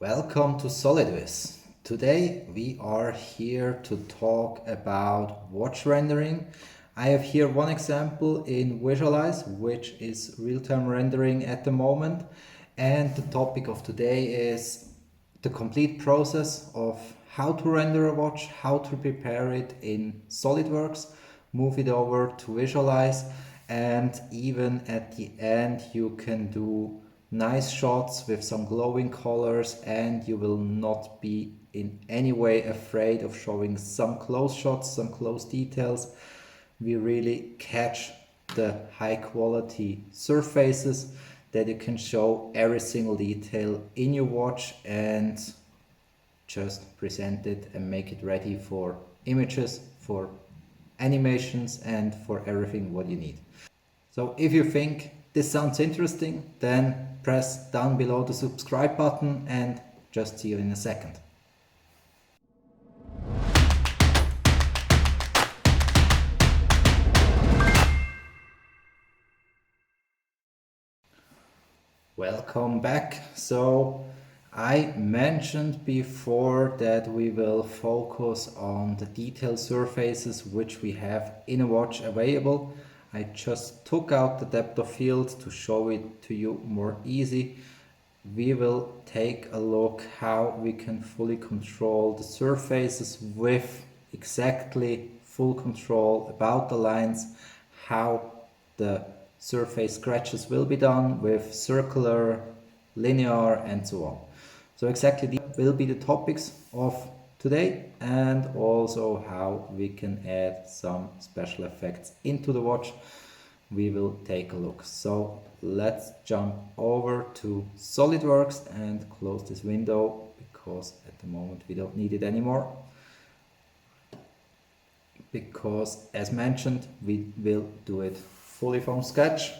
Welcome to Solidwiz. Today we are here to talk about watch rendering. I have here one example in Visualize, which is real-time rendering at the moment. And the topic of today is the complete process of how to render a watch, how to prepare it in Solidworks, move it over to Visualize, and even at the end you can do nice shots with some glowing colors, and you will not be in any way afraid of showing some close shots, some close details. We really catch the high quality surfaces that you can show every single detail in your watch and just present it and make it ready for images, for animations, and for everything what you need. So if you think this sounds interesting, then press down below the subscribe button and just see you in a second. Welcome back. So I mentioned before that we will focus on the detailed surfaces which we have in a watch available. I just took out the depth of field to show it to you more easy. We will take a look how we can fully control the surfaces with exactly full control about the lines, how the surface scratches will be done with circular, linear, and so on. So exactly these will be the topics of today, and also how we can add some special effects into the watch. We will take a look. So let's jump over to SolidWorks and close this window because at the moment we don't need it anymore. Because as mentioned, we will do it fully from scratch,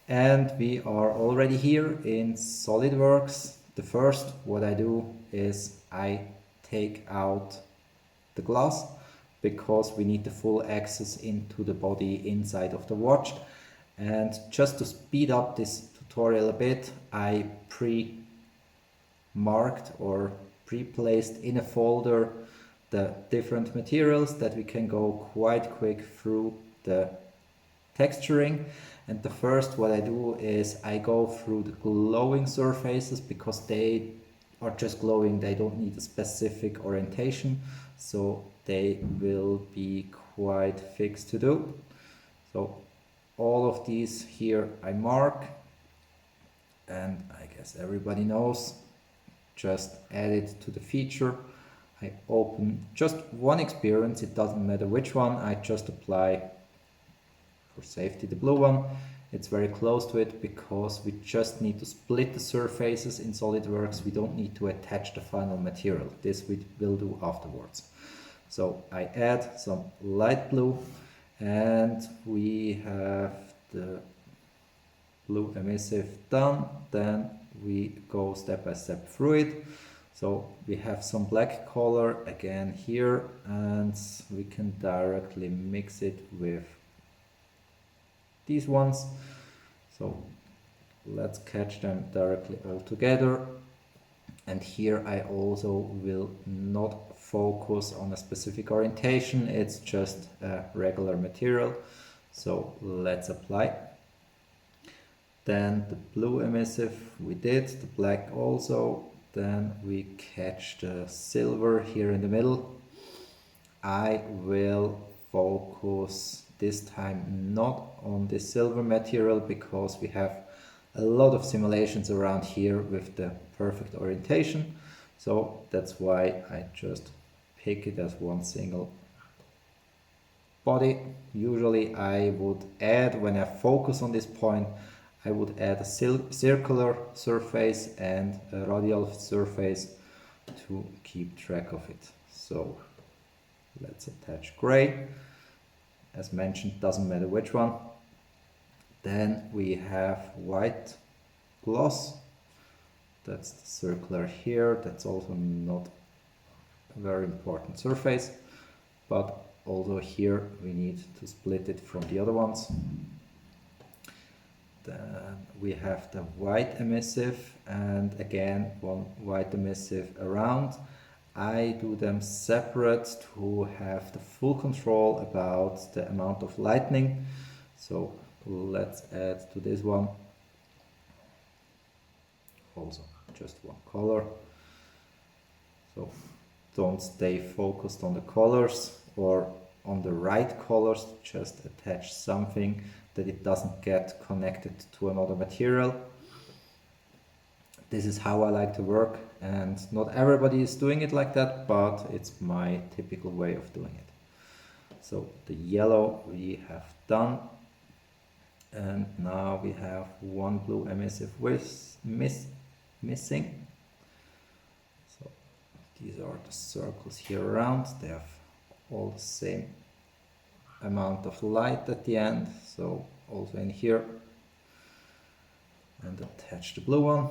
and we are already here in SolidWorks. The first what I do is I take out the glass because we need the full access into the body inside of the watch. And just to speed up this tutorial a bit, I pre-marked or pre-placed in a folder the different materials that we can go quite quick through the texturing. And the first what I do is I go through the glowing surfaces because they are just glowing, they don't need a specific orientation, so they will be quite fixed to do. So all of these here I mark, and I guess everybody knows, just add it to the feature. I open just one experience, it doesn't matter which one, I just apply for safety the blue one. It's very close to it because we just need to split the surfaces in SolidWorks. We don't need to attach the final material. This we will do afterwards. So I add some light blue, and we have the blue emissive done. Then we go step by step through it. So we have some black color again here, and we can directly mix it with these ones. So let's catch them directly all together. And here I also will not focus on a specific orientation, it's just a regular material. So let's apply. Then the blue emissive we did, the black also. Then we catch the silver here in the middle. I will focus this time not on the silver material because we have a lot of simulations around here with the perfect orientation. So that's why I just pick it as one single body. Usually I would add, when I focus on this point, I would add a circular surface and a radial surface to keep track of it. So let's attach gray. As mentioned, doesn't matter which one. Then we have white gloss. That's the circular here. That's also not a very important surface, but also here we need to split it from the other ones. Then we have the white emissive and again one white emissive around. I do them separate to have the full control about the amount of lightning. So let's add to this one also just one color. So don't stay focused on the colors or on the right colors, just attach something that it doesn't get connected to another material. This is how I like to work, and not everybody is doing it like that, but it's my typical way of doing it. So the yellow we have done, and now we have one blue emissive missing. So these are the circles here around. They have all the same amount of light at the end, so also in here, and attach the blue one,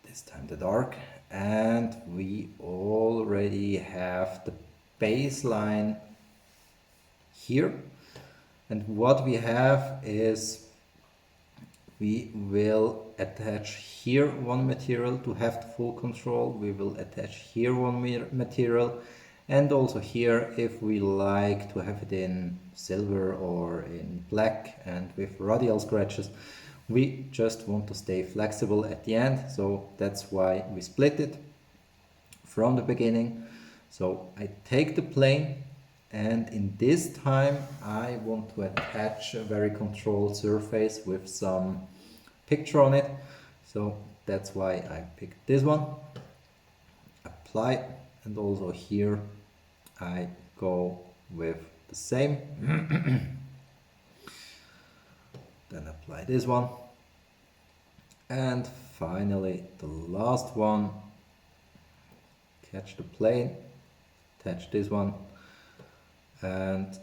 this time the dark, and we already have the baseline here. And what we have is we will attach here one material to have the full control, we will attach here one material, and also here if we like to have it in silver or in black and with radial scratches. We just want to stay flexible at the end, so that's why we split it from the beginning. So I take the plane, and in this time I want to attach a very controlled surface with some picture on it. So that's why I picked this one, apply, and also here I go with the same. Then apply this one, and finally the last one, catch the plane, attach this one, and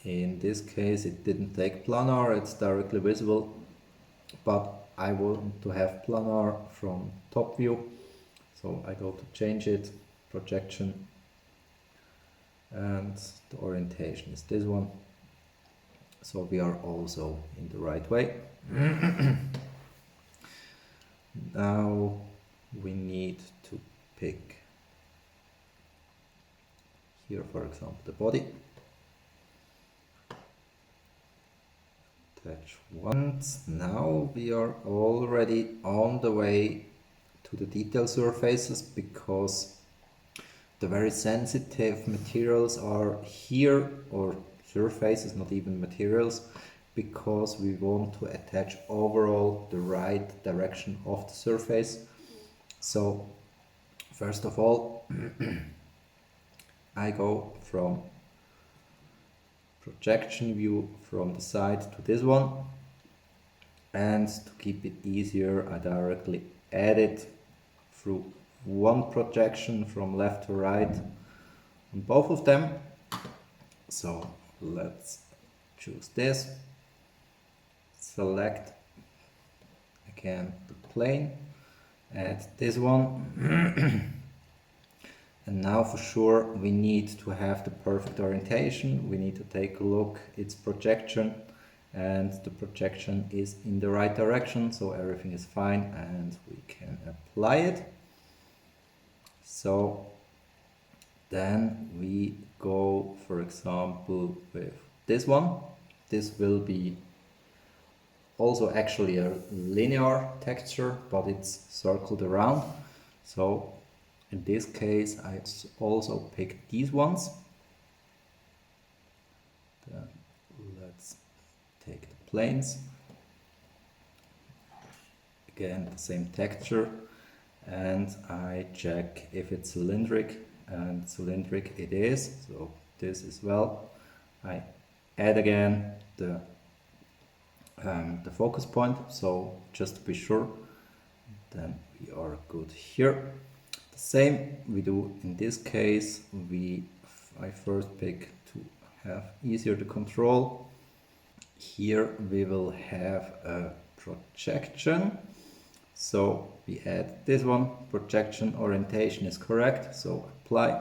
in this case it didn't take planar, it's directly visible, but I want to have planar from top view, so I go to change it, projection, and the orientation is this one. So we are also in the right way. Now we need to pick here, for example, the body. Attach once. Now we are already on the way to the detail surfaces, because the very sensitive materials are here, or surfaces, not even materials, because we want to attach overall the right direction of the surface. So first of all I go from projection view from the side to this one, and to keep it easier I directly add it through one projection from left to right on both of them. So let's choose this, select again the plane, add this one, and now for sure we need to have the perfect orientation. We need to take a look, its projection, and the projection is in the right direction, so everything is fine and we can apply it. So then we go, for example, with this one. This will be also actually a linear texture, but it's circled around. So in this case I also pick these ones. Then let's take the planes. Again the same texture, and I check if it's cylindric, and cylindric it is, so this as well. I add again the focus point, so just to be sure, then we are good here. The same we do in this case. I first pick to have easier to control. Here we will have a projection, so we add this one, projection orientation is correct, so apply,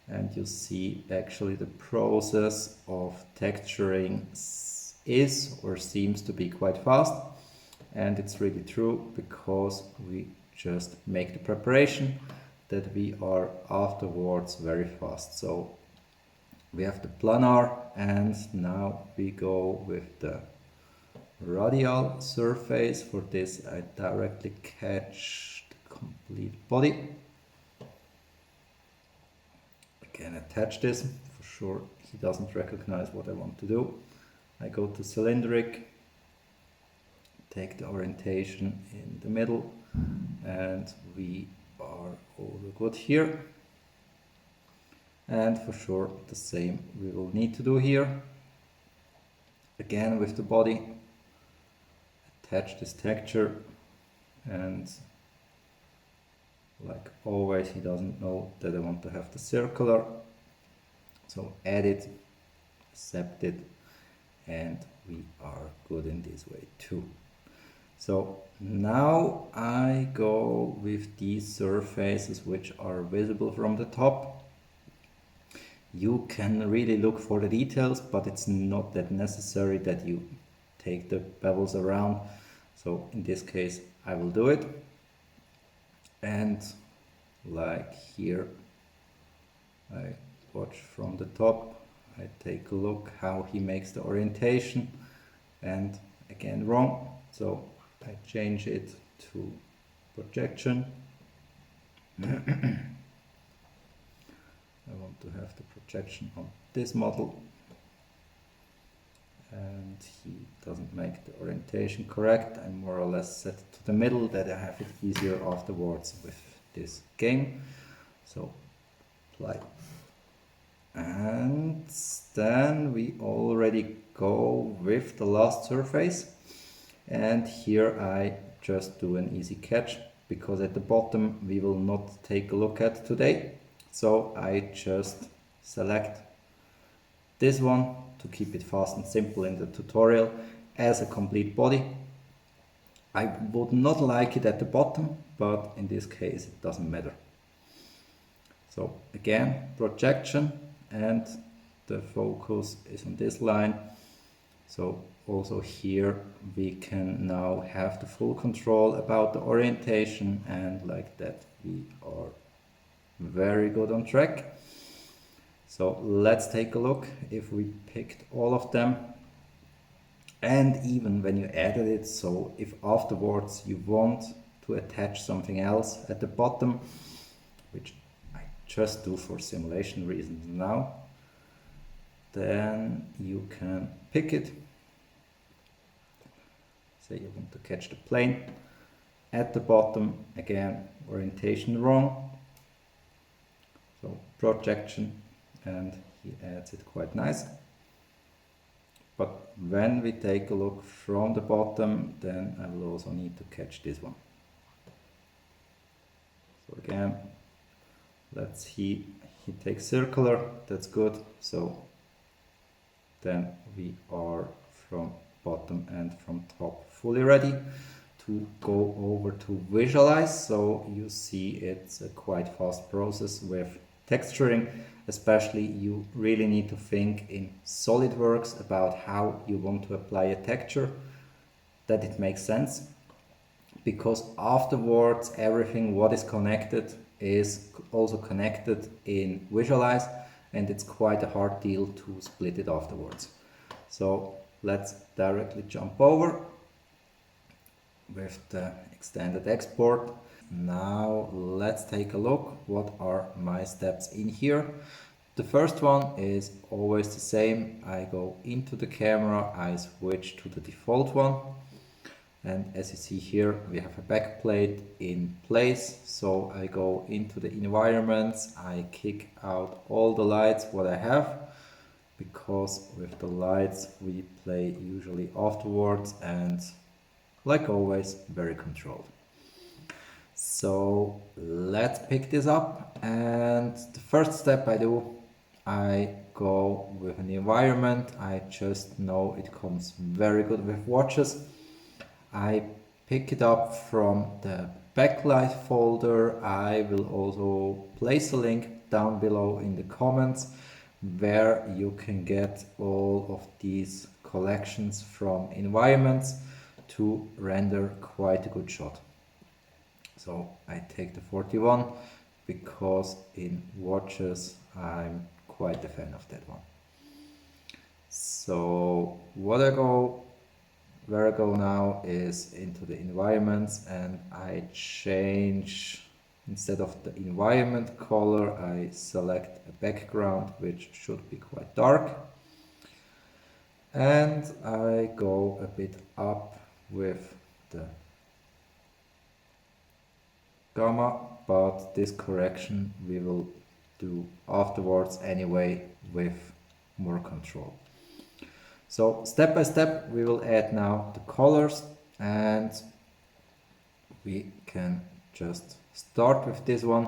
and you see actually the process of texturing is or seems to be quite fast, and it's really true because we just make the preparation that we are afterwards very fast. So we have the planar, and now we go with the radial surface. For this I directly catch the complete body. Again, attach this. For sure he doesn't recognize what I want to do. I go to cylindric, take the orientation in the middle, and we are all good here. And for sure the same we will need to do here. Again with the body, attach this texture, and like always he doesn't know that I want to have the circular. So edit, accept it, and we are good in this way too. So now I go with these surfaces which are visible from the top. You can really look for the details, but it's not that necessary that you take the bevels around. So in this case I will do it. And like here, I watch from the top, I take a look how he makes the orientation, and again wrong. So I change it to projection. I want to have the projection on this model, and he doesn't make the orientation correct. I more or less set it to the middle that I have it easier afterwards with this game. So apply. And then we already go with the last surface, and here I just do an easy catch because at the bottom we will not take a look at today. So I just select this one to keep it fast and simple in the tutorial as a complete body. I would not like it at the bottom, but in this case it doesn't matter. So again, projection, and the focus is on this line. So also here we can now have the full control about the orientation, and like that we are very good on track. So let's take a look if we picked all of them, and even when you added it. So if afterwards you want to attach something else at the bottom, which I just do for simulation reasons now, then you can pick it. Say you want to catch the plane at the bottom, again orientation wrong, so projection, and he adds it quite nice. But when we take a look from the bottom, then I will also need to catch this one. So again, let's see, he takes circular, that's good. So then we are from bottom and from top fully ready to go over to visualize. So you see it's a quite fast process with texturing. Especially you really need to think in Solidworks about how you want to apply a texture, that it makes sense, because afterwards everything what is connected is also connected in Visualize, and it's quite a hard deal to split it afterwards. So let's directly jump over with the extended export. Now let's take a look what are my steps in here. The first one is always the same. I go into the camera, I switch to the default one, and as you see here we have a backplate in place. So I go into the environments, I kick out all the lights what I have, because with the lights we play usually afterwards, and like always very controlled. So let's pick this up, and the first step I do, I go with an environment. I just know it comes very good with watches. I pick it up from the backlight folder. I will also place a link down below in the comments where you can get all of these collections from environments to render quite a good shot. So I take the 41 because in watches I'm quite a fan of that one. So where I go now is into the environments, and I change, instead of the environment color, I select a background which should be quite dark. And I go a bit up with the gamma, but this correction we will do afterwards anyway with more control. So step by step we will add now the colors, and we can just start with this one.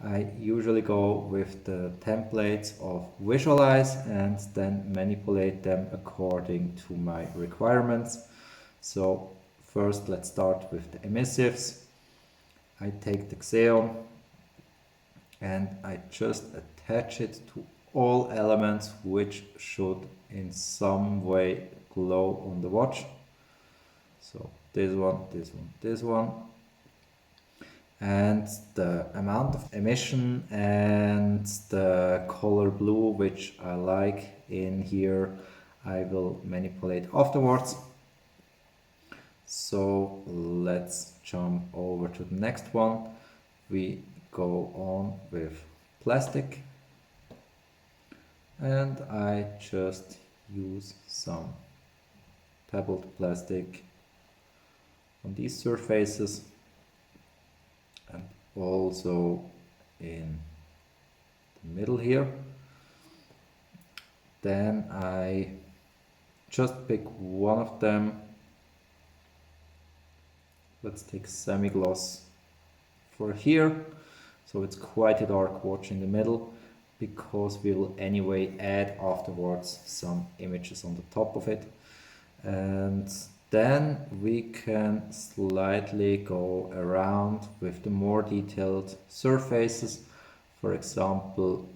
I usually go with the templates of Visualize and then manipulate them according to my requirements. So first let's start with the emissives. I take the Xeon and I just attach it to all elements which should in some way glow on the watch. So this one, this one, this one. And the amount of emission and the color blue, which I like in here, I will manipulate afterwards. So let's jump over to the next one. We go on with plastic, and I just use some pebbled plastic on these surfaces and also in the middle here. Then I just pick one of them. Let's take semi-gloss for here, so it's quite a dark watch in the middle, because we will anyway add afterwards some images on the top of it. And then we can slightly go around with the more detailed surfaces. For example,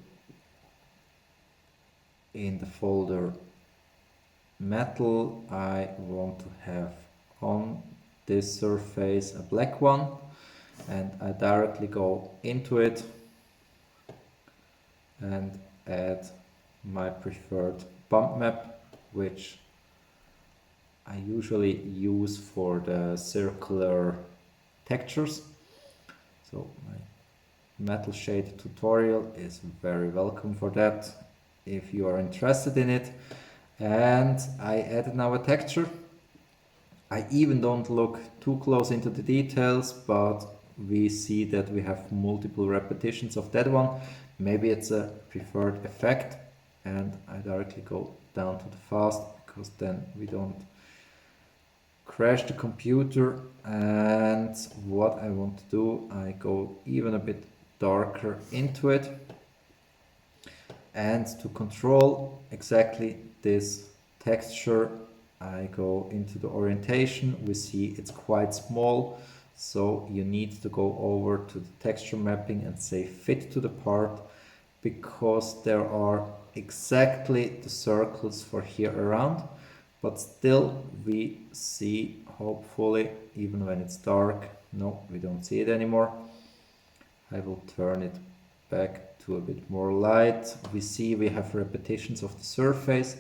in the folder metal, I want to have on this surface a black one, and I directly go into it and add my preferred bump map, which I usually use for the circular textures. So my metal shade tutorial is very welcome for that if you are interested in it. And I added now a texture. I even don't look too close into the details, but we see that we have multiple repetitions of that one. Maybe it's a preferred effect, and I directly go down to the fast, because then we don't crash the computer. And what I want to do, I go even a bit darker into it, and to control exactly this texture, I go into the orientation. We see it's quite small, so you need to go over to the texture mapping and say fit to the part, because there are exactly the circles for here around, but still we see, hopefully, even when it's dark. No, we don't see it anymore. I will turn it back to a bit more light. We see we have repetitions of the surface,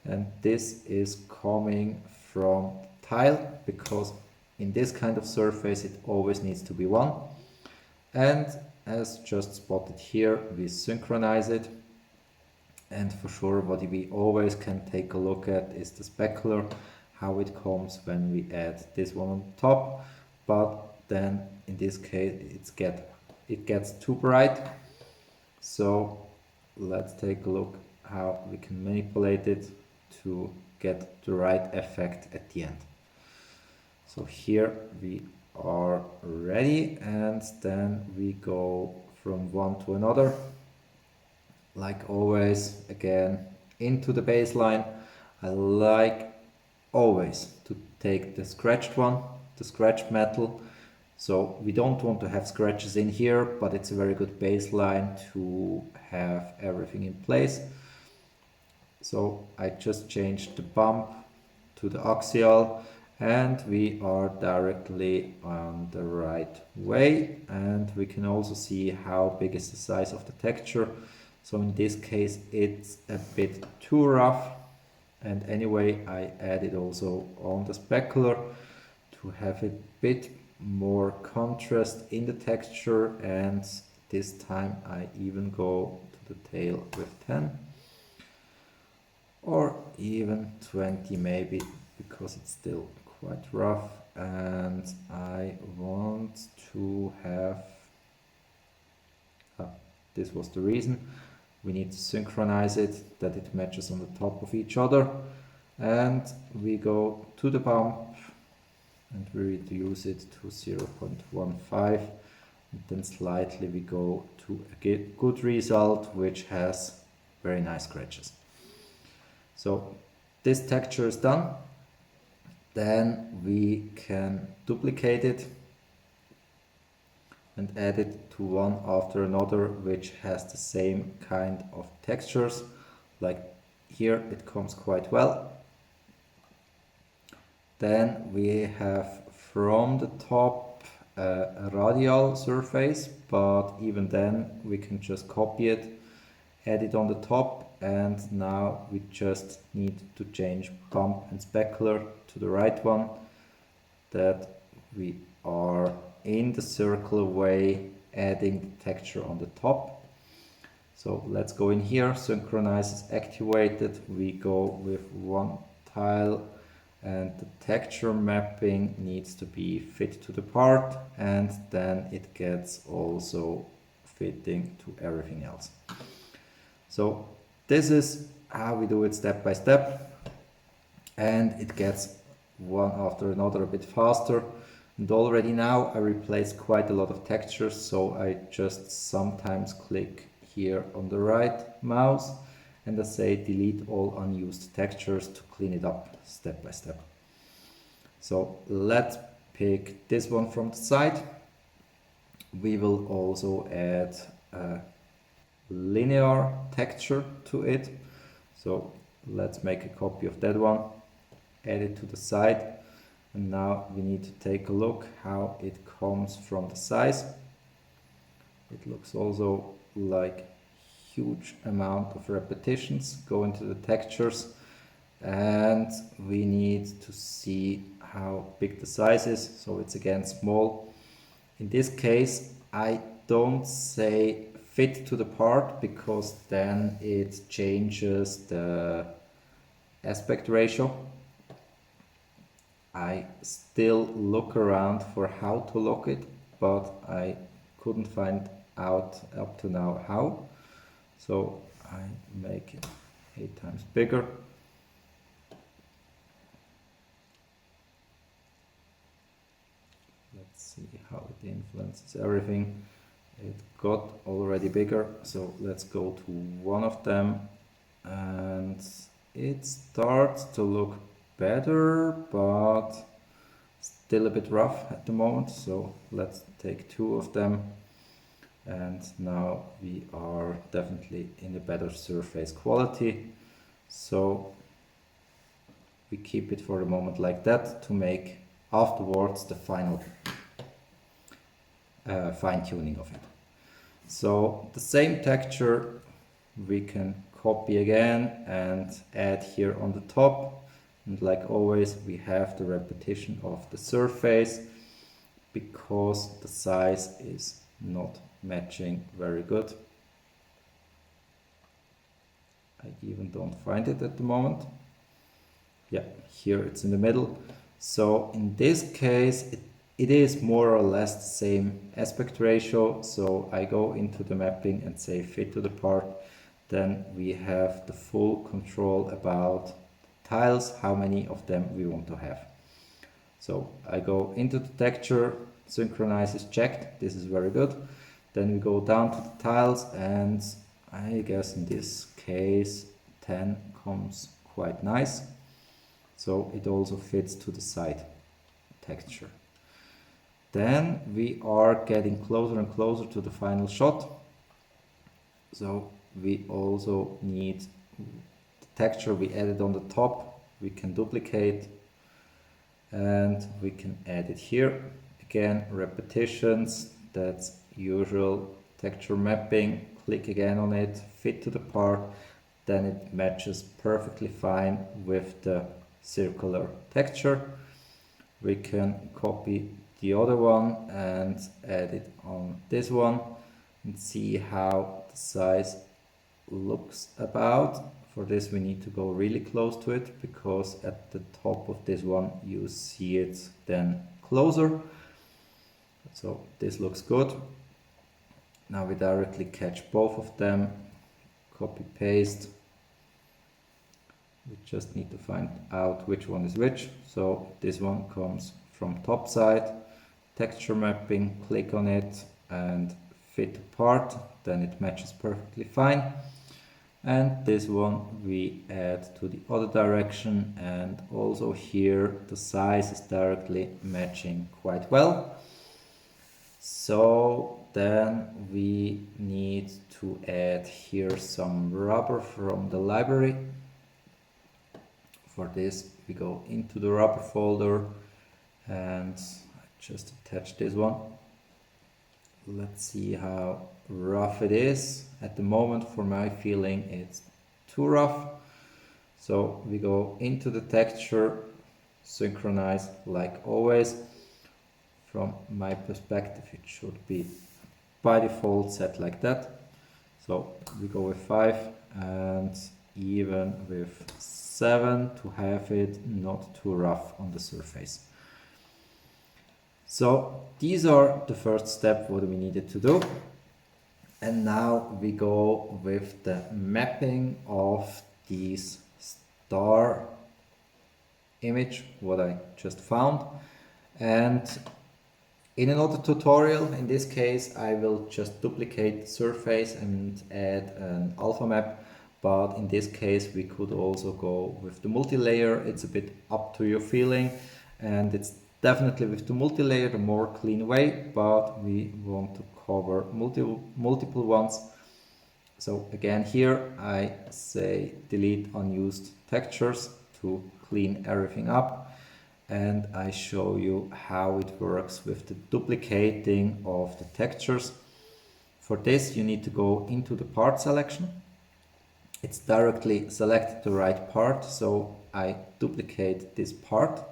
and this is coming from tile, because in this kind of surface it always needs to be one. And as just spotted here, we synchronize it. And for sure, what we always can take a look at is the specular, how it comes when we add this one on top. But then in this case it gets too bright. So let's take a look how we can manipulate it to get the right effect at the end. So here we are ready, and then we go from one to another. Like always, again, into the baseline. I like always to take the scratched one, the scratched metal. So we don't want to have scratches in here, but it's a very good baseline to have everything in place. So I just changed the bump to the axial, and we are directly on the right way, and we can also see how big is the size of the texture. So in this case it's a bit too rough, and anyway I added also on the specular to have a bit more contrast in the texture, and this time I even go to the tail with 10 or even 20 maybe, because it's still quite rough, and I want to have this was the reason. We need to synchronize it, that it matches on the top of each other, and we go to the bump and we reduce it to 0.15, and then slightly we go to a good result which has very nice scratches. So this texture is done. Then we can duplicate it and add it to one after another which has the same kind of textures. Like here it comes quite well. Then we have from the top a radial surface, but even then we can just copy it, add it on the top, and now we just need to change bump and specular to the right one, that we are in the circular way adding the texture on the top. So let's go in here, synchronize is activated, we go with one tile, and the texture mapping needs to be fit to the part, and then it gets also fitting to everything else. So this is how we do it step by step, and it gets one after another a bit faster. And already now I replaced quite a lot of textures, so I just sometimes click here on the right mouse and I say delete all unused textures to clean it up step by step. So let's pick this one from the side. We will also add a linear texture to it. So let's make a copy of that one, add it to the side, and now we need to take a look how it comes from the size. It looks also like huge amount of repetitions go into the textures, and we need to see how big the size is. So it's again small. In this case I don't say fit to the part, because then it changes the aspect ratio. I still look around for how to lock it, but I couldn't find out up to now how. So I make it 8 times bigger. Let's see how it influences everything. It got already bigger, so let's go to one of them, and it starts to look better, but still a bit rough at the moment. So let's take 2 of them, and now we are definitely in a better surface quality. So we keep it for the moment like that to make afterwards the final fine-tuning of it. So the same texture we can copy again and add here on the top, and like always we have the repetition of the surface because the size is not matching very good. I even don't find it at the moment. Yeah, here it's in the middle. So in this case it is more or less the same aspect ratio. So I go into the mapping and say fit to the part. Then we have the full control about tiles, how many of them we want to have. So I go into the texture, synchronize is checked, this is very good. Then we go down to the tiles, and I guess in this case 10 comes quite nice. So it also fits to the side texture. Then we are getting closer and closer to the final shot. So we also need the texture we added on the top, we can duplicate and we can add it here. Again, repetitions, that's usual texture mapping. Click again on it, fit to the part, then it matches perfectly fine with the circular texture. We can copy the other one and add it on this one and see how the size looks about. For this we need to go really close to it, because at the top of this one you see it then closer. So this looks good. Now we directly catch both of them, copy paste. We just need to find out which one is which. So this one comes from top side, texture mapping, click on it and fit part, then it matches perfectly fine. And this one we add to the other direction, and also here the size is directly matching quite well. So then we need to add here some rubber from the library. For this we go into the rubber folder and just attach this one. Let's see how rough it is. At the moment, for my feeling, it's too rough. So we go into the texture, synchronize like always. From my perspective, it should be by default set like that. So we go with 5 and even with 7 to have it not too rough on the surface. So these are the first step what we needed to do. And now we go with the mapping of these star image what I just found. And in another tutorial, in this case, I will just duplicate the surface and add an alpha map. But in this case, we could also go with the multi-layer. It's a bit up to your feeling, and it's definitely with the multi-layer the more clean way, but we want to cover multiple ones. So again here I say delete unused textures to clean everything up, and I show you how it works with the duplicating of the textures. For this you need to go into the part selection. It's directly selected the right part, so I duplicate this part.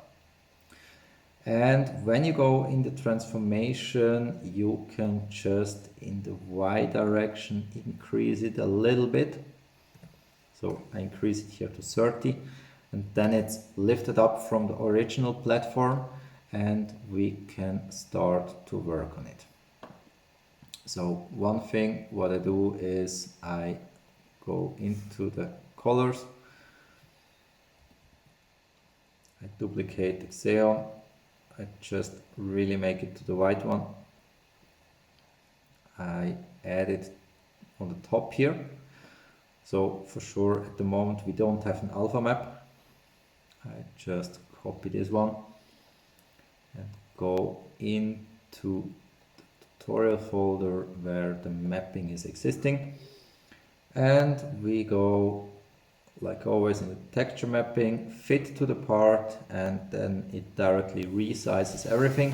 And when you go in the transformation, you can just in the Y direction increase it a little bit. So I increase it here to 30, and then it's lifted up from the original platform and we can start to work on it. So one thing what I do is I go into the colors, I duplicate the xeon, I just really make it to the white one. I add it on the top here. So for sure at the moment we don't have an alpha map. I just copy this one and go into the tutorial folder where the mapping is existing. And we go like always in the texture mapping, fit to the part, and then it directly resizes everything.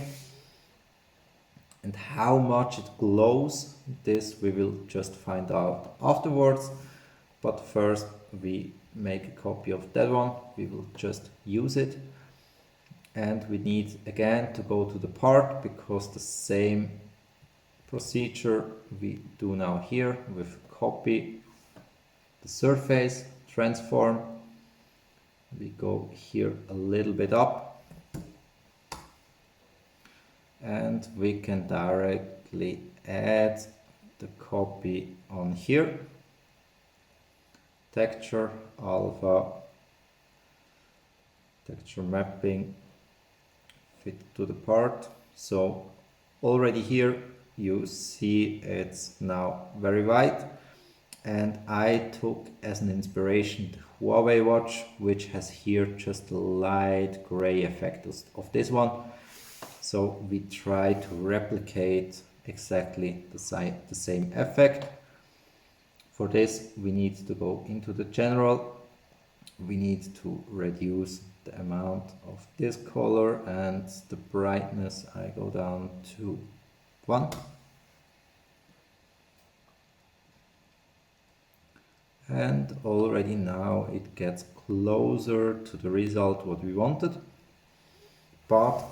And how much it glows, this we will just find out afterwards. But first we make a copy of that one, we will just use it. And we need again to go to the part, because the same procedure we do now here with copy the surface, transform, we go here a little bit up, and we can directly add the copy on here, texture, alpha, texture mapping, fit to the part. So already here you see it's now very white. And I took as an inspiration the Huawei watch, which has here just a light gray effect of this one. So we try to replicate exactly the same effect. For this we need to go into the general, we need to reduce the amount of this color, and the brightness I go down to 1. And already now it gets closer to the result what we wanted. But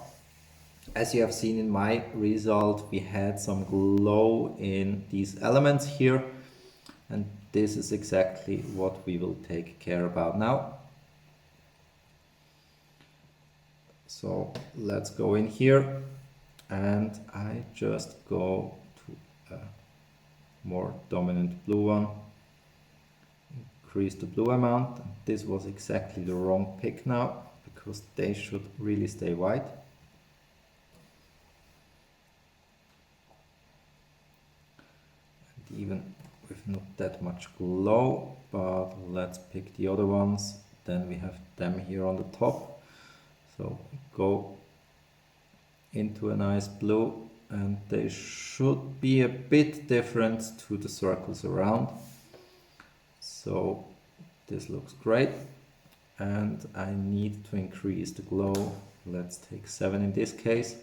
as you have seen in my result, we had some glow in these elements here, and this is exactly what we will take care about now. So let's go in here, and I just go to a more dominant blue one, increase the blue amount. This was exactly the wrong pick now, because they should really stay white. And even with not that much glow, but let's pick the other ones. Then we have them here on the top. So go into a nice blue, and they should be a bit different to the circles around. So this looks great, and I need to increase the glow. Let's take 7 in this case.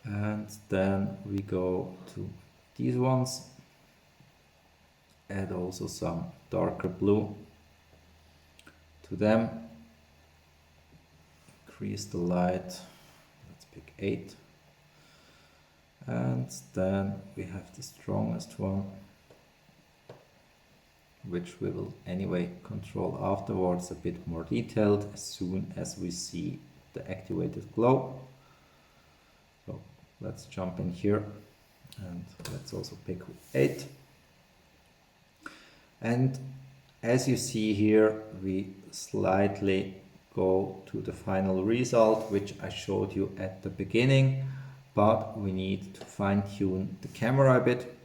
And then we go to these ones, add also some darker blue to them. Increase the light, let's pick 8, and then we have the strongest one, which we will anyway control afterwards a bit more detailed as soon as we see the activated glow. So let's jump in here, and let's also pick 8. And as you see here, we slightly go to the final result, which I showed you at the beginning, but we need to fine-tune the camera a bit.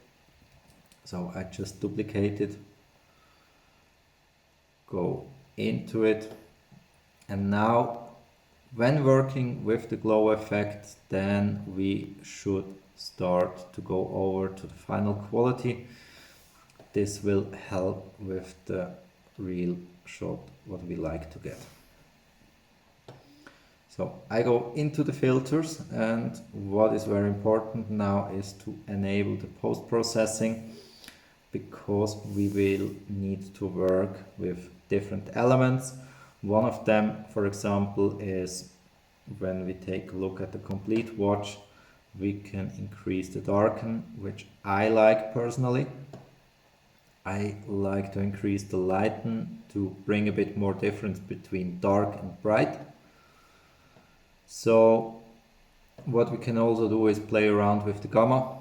So I just duplicate it, go into it, and now when working with the glow effect, then we should start to go over to the final quality. This will help with the real shot what we like to get. So I go into the filters, and what is very important now is to enable the post-processing, because we will need to work with different elements. One of them, for example, is when we take a look at the complete watch, we can increase the darken, which I like personally. I like to increase the lighten to bring a bit more difference between dark and bright. So what we can also do is play around with the gamma.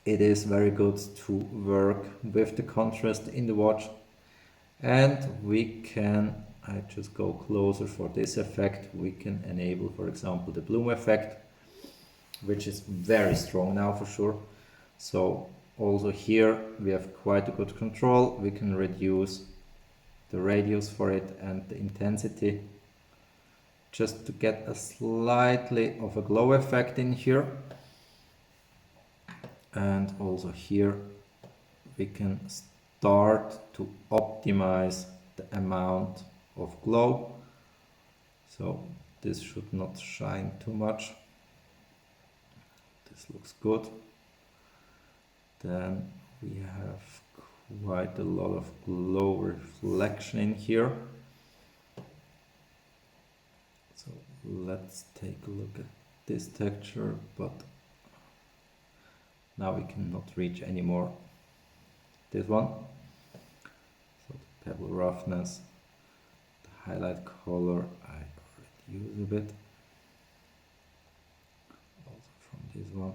It is very good to work with the contrast in the watch, and we can, I just go closer for this effect, we can enable, for example, the bloom effect, which is very strong now for sure. So also here we have quite a good control. We can reduce the radius for it and the intensity, just to get a slightly of a glow effect in here. And also here we can start to optimize the amount of glow. So this should not shine too much. This looks good. Then we have quite a lot of glow reflection in here. So let's take a look at this texture, but now we cannot reach anymore this one. So the pebble roughness, the highlight color, I already use a bit. Also from this one.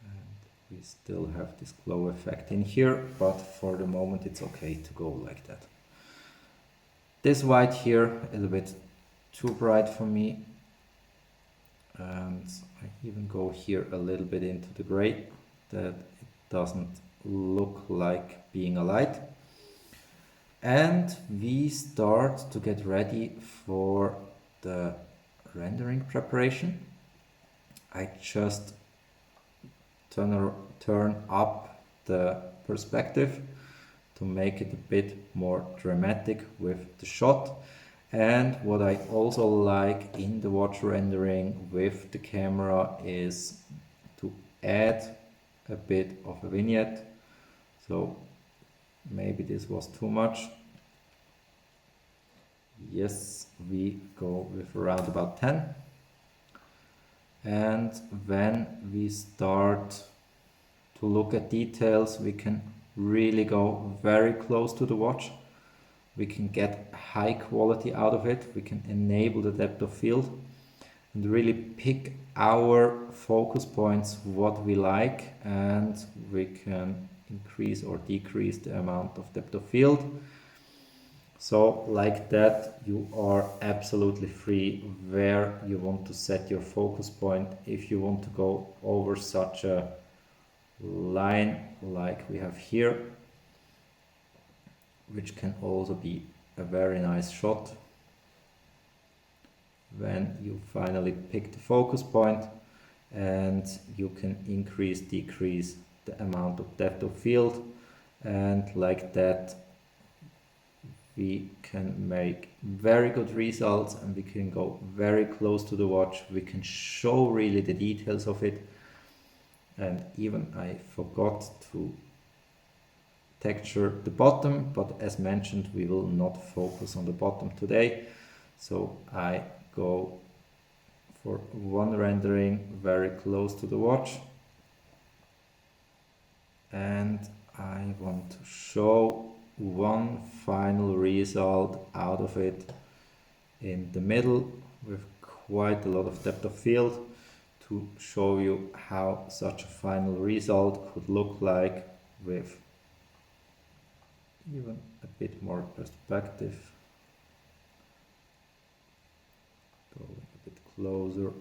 And we still have this glow effect in here, but for the moment it's okay to go like that. This white here is a bit too bright for me, and I even go here a little bit into the gray, that it doesn't look like being a light. And we start to get ready for the rendering preparation. I just turn up the perspective to make it a bit more dramatic with the shot. And what I also like in the watch rendering with the camera is to add a bit of a vignette. So maybe this was too much. Yes, we go with around about 10. And when we start to look at details, we can really go very close to the watch. We can get high quality out of it. We can enable the depth of field and really pick our focus points, what we like, and we can increase or decrease the amount of depth of field. So like that, you are absolutely free where you want to set your focus point. If you want to go over such a line like we have here, which can also be a very nice shot when you finally pick the focus point, and you can increase, decrease the amount of depth of field, and like that we can make very good results and we can go very close to the watch. We can show really the details of it. And even I forgot to texture the bottom, but as mentioned, we will not focus on the bottom today. So I go for one rendering very close to the watch, and I want to show one final result out of it in the middle with quite a lot of depth of field to show you how such a final result could look like with even a bit more perspective. Going a bit closer.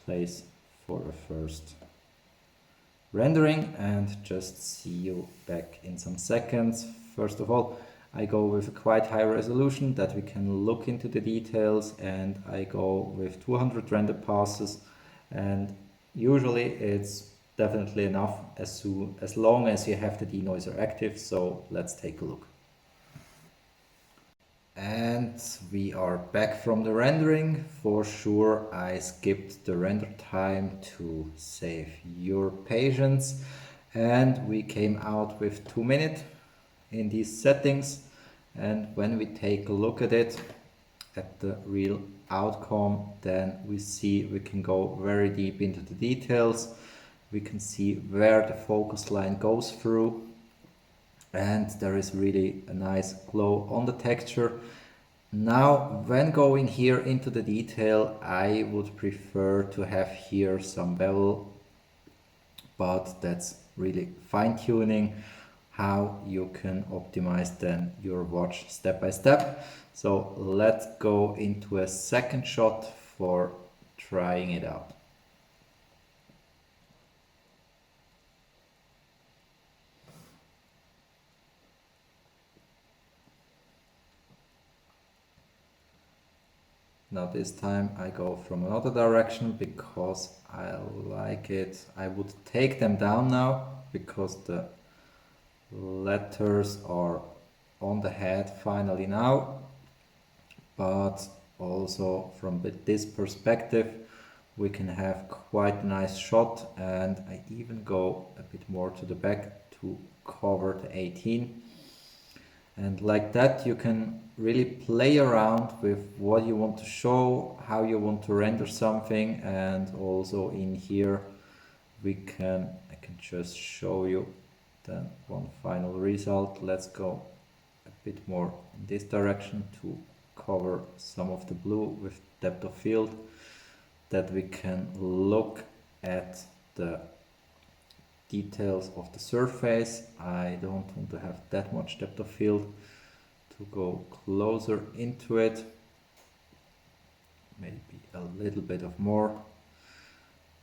Place for a first rendering and just see you back in some seconds. First of all, I go with a quite high resolution that we can look into the details, and I go with 200 render passes, and usually it's definitely enough as long as you have the denoiser active. So let's take a look. And we are back from the rendering. For sure I skipped the render time to save your patience, and we came out with 2 minutes in these settings. And when we take a look at it, at the real outcome, then we see we can go very deep into the details. We can see where the focus line goes through, and there is really a nice glow on the texture. Now, when going here into the detail, I would prefer to have here some bevel, but that's really fine-tuning how you can optimize then your watch step by step. So let's go into a second shot for trying it out. Now this time I go from another direction because I like it. I would take them down now because the letters are on the head finally now, but also from this perspective we can have quite a nice shot, and I even go a bit more to the back to cover the 18. And like that you can really play around with what you want to show, how you want to render something. And also in here I can just show you then one final result. Let's go a bit more in this direction to cover some of the blue with depth of field, that we can look at the details of the surface. I don't want to have that much depth of field to go closer into it, maybe a little bit of more.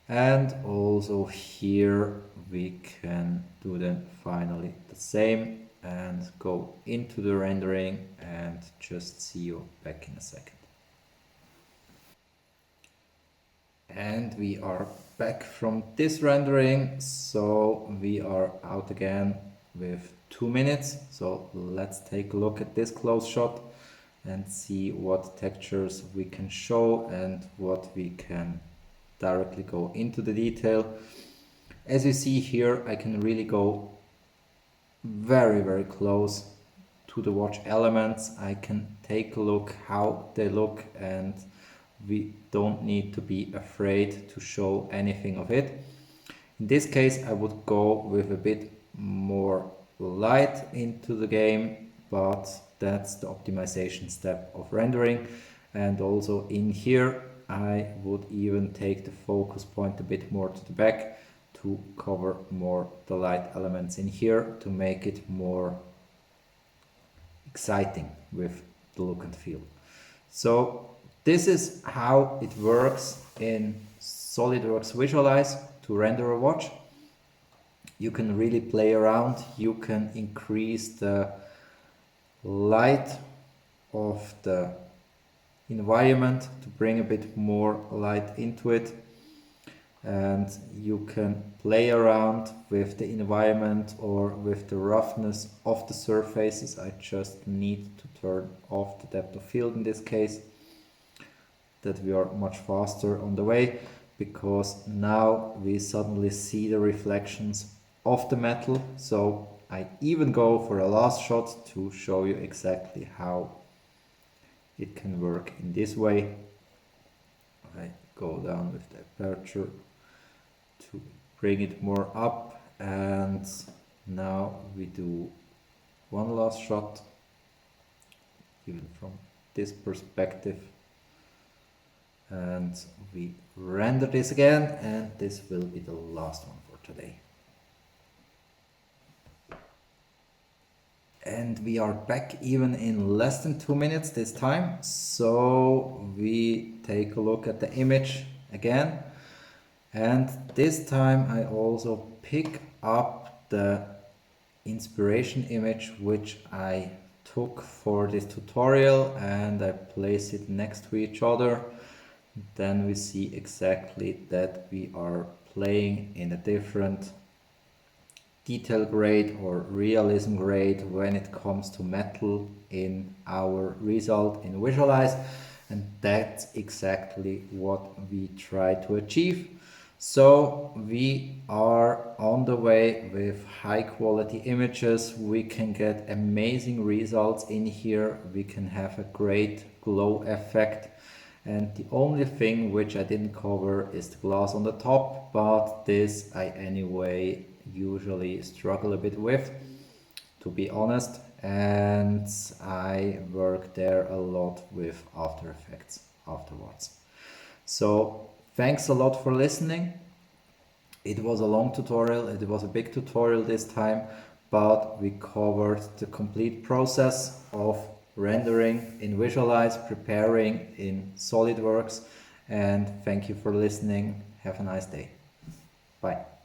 And also here we can do then finally the same and go into the rendering, and just see you back in a second. And we are back from this rendering, so we are out again with 2 minutes. So let's take a look at this close shot and see what textures we can show and what we can directly go into the detail. As you see here, I can really go very close to the watch elements. I can take a look how they look, and we don't need to be afraid to show anything of it. In this case, I would go with a bit more light into the game, but that's the optimization step of rendering. And also in here, I would even take the focus point a bit more to the back to cover more the light elements in here to make it more exciting with the look and feel. So this is how it works in Solidworks Visualize to render a watch. You can really play around. You can increase the light of the environment to bring a bit more light into it. And you can play around with the environment or with the roughness of the surfaces. I just need to turn off the depth of field in this case, that we are much faster on the way, because now we suddenly see the reflections of the metal. So I even go for a last shot to show you exactly how it can work in this way. I go down with the aperture to bring it more up, and now we do one last shot, even from this perspective, and we render this again, and this will be the last one for today. And we are back even in less than 2 minutes this time. So we take a look at the image again, and this time I also pick up the inspiration image which I took for this tutorial, and I place it next to each other. Then we see exactly that we are playing in a different detail grade or realism grade when it comes to metal in our result in Visualize, and that's exactly what we try to achieve. So we are on the way with high quality images. We can get amazing results in here. We can have a great glow effect. And the only thing which I didn't cover is the glass on the top, but this I anyway usually struggle a bit with, to be honest, and I work there a lot with After Effects afterwards. So thanks a lot for listening. It was a long tutorial, it was a big tutorial this time, but we covered the complete process of rendering in Visualize, preparing in Solidworks, and thank you for listening. Have a nice day. Bye.